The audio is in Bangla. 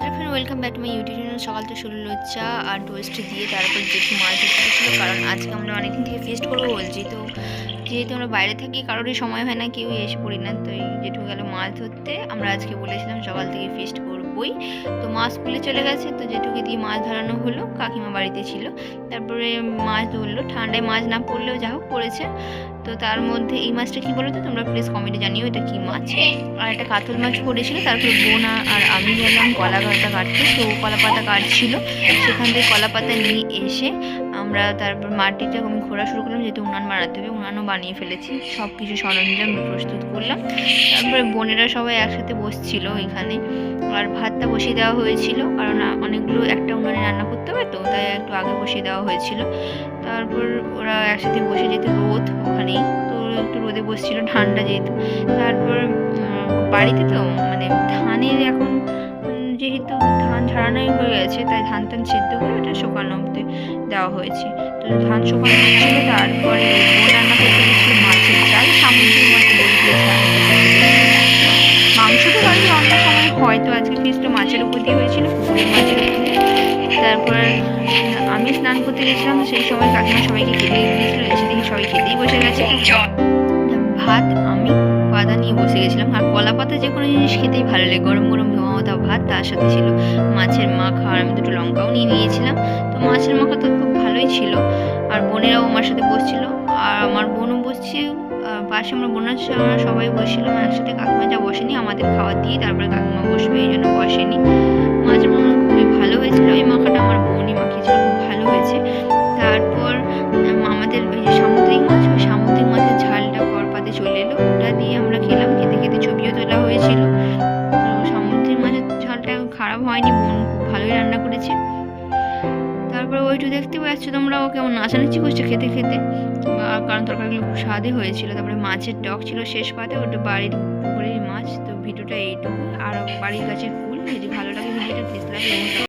Hi friend, welcome back to my YouTube channel. সকালটা শুরু হলো চা আর টোস্ট দিয়ে, তারপর যেটু মাছ ধরতে গেছিলো, কারণ আজকে আমরা অনেকদিন থেকে ফিস্ট করবো বলছি। তো যেহেতু আমরা বাইরে থাকি, কারোরই সময় হয় না, কেউই এসে পড়ি না, তো এই যেটু গেল মাছ ধরতে। আমরা আজকে বলেছিলাম সকাল থেকে ফিস্ট করবোই, তো মা স্কুলে চলে গেছে, তো যেটুকে দিয়ে মাছ ধরানো হলো। কাকিমা বাড়িতে ছিল, তারপরে মাছ ধরলো। ঠান্ডায় মাছ না পড়লেও যা হোক পড়েছে। তো তার মধ্যে এই মাছটা কী বলো তো, তোমরা প্লিজ কমেন্টে জানিও এটা কী মাছ। আর একটা কাতল মাছ পড়েছিল। তারপরে বোন আর আমি গেলাম কলা পাতা কাটতে, তো কলা পাতা কাটছিল, সেখান থেকে কলা পাতা নিয়ে এসে আমরা তারপর মাটিটা আমি খোঁড়া শুরু করলাম, যেহেতু উনান বানাতে হবে। উনানও বানিয়ে ফেলেছি, সব কিছু সরঞ্জাম প্রস্তুত করলাম। তারপরে বোনেরা সবাই একসাথে বসছিল এখানে, আর ভাতটা বসিয়ে দেওয়া হয়েছিল, কারণ অনেকগুলো একটা উনানে রান্না করতে হবে, তো তাই একটু আগে বসিয়ে দেওয়া হয়েছিল। তারপর ওরা একসাথে বসে, যেহেতু রোদ ওখানেই, তো একটু রোদে বসছিল, ঠান্ডা যেহেতু। তারপর বাড়িতে তো মানে ধানের এখন যেহেতু ধান ঝাড়ানোই হয়ে গেছে, তাই ধান সিদ্ধ করে ওটা শুকানো দেওয়া হয়েছে। তো ধান শুকানো হচ্ছিল। তারপরে বোন রান্না করতে গেছিলো মাছের চাল, সামুদ্রিক মাছ বই দিয়েছে। মাংস তো বাড়িতে অন্য সময় হয়, তো আজকে ফিস্টটা মাছের উপর দিয়ে হয়েছিল, পুকুরের মাছের উপর দিয়ে। তারপর আমি স্নান করতে গেছিলাম, সেই সময় কাকিমা সবাইকে খেতে দিয়েছিল, এসে দেখি সবাই খেতেই বসে গেছে। ভাত আমি পাতা নিয়ে বসে গেছিলাম, আর কলা পাতা যে কোনো জিনিস খেতেই ভালো লাগে। গরম গরম ধোঁয়া ভাত, তার সাথে ছিল মাছের মাখা, আর আমি দুটো লঙ্কাও নিয়ে নিয়েছিলাম। তো মাছের মাখা তো খুব ভালোই ছিল। আর বোনেরাও আমার সাথে বসছিল, আর আমার বোনও বসছে পাশে। আমরা বোনের আমরা সবাই বসছিলাম একসাথে। কাকিমা যা বসেনি, আমাদের খাওয়া দিয়ে তারপরে কাকিমা বসবে, এই জন্য বসেনি। মাছের মাখা খুবই ভালো হয়েছিল। এই মাখাটা আমার বোনই মাখিয়েছিল, খুব ভালো হয়েছে। তারপর আমাদের ওই যে সামুদ্রিক মাছ, ওই সামুদ্রিক মাছের ঝালটা পাতে চলে এলো, ওটা দিয়ে আমরা খেলাম। খেতে খেতে ছবিও তোলা হয়েছিল। তো সামুদ্রিক মাছের ঝালটা খারাপ হয়নি, বোন খুব ভালোই রান্না করেছে। তারপরে ওইটু দেখতে পাচ্ছ তোমরা, ও কেমন নাচানাচি করছে খেতে খেতে, কারণ তরকারিগুলো খুব স্বাদে হয়েছিল। তারপরে মাছের টক ছিল শেষ পাতে, ওটা বাড়ির পুকুরের মাছ। তো ভিডিওটা এইটুকু। আর বাড়ির গাছের ফুল, যদি ভালো লাগে ভিডিওটা প্লিজ লাইক।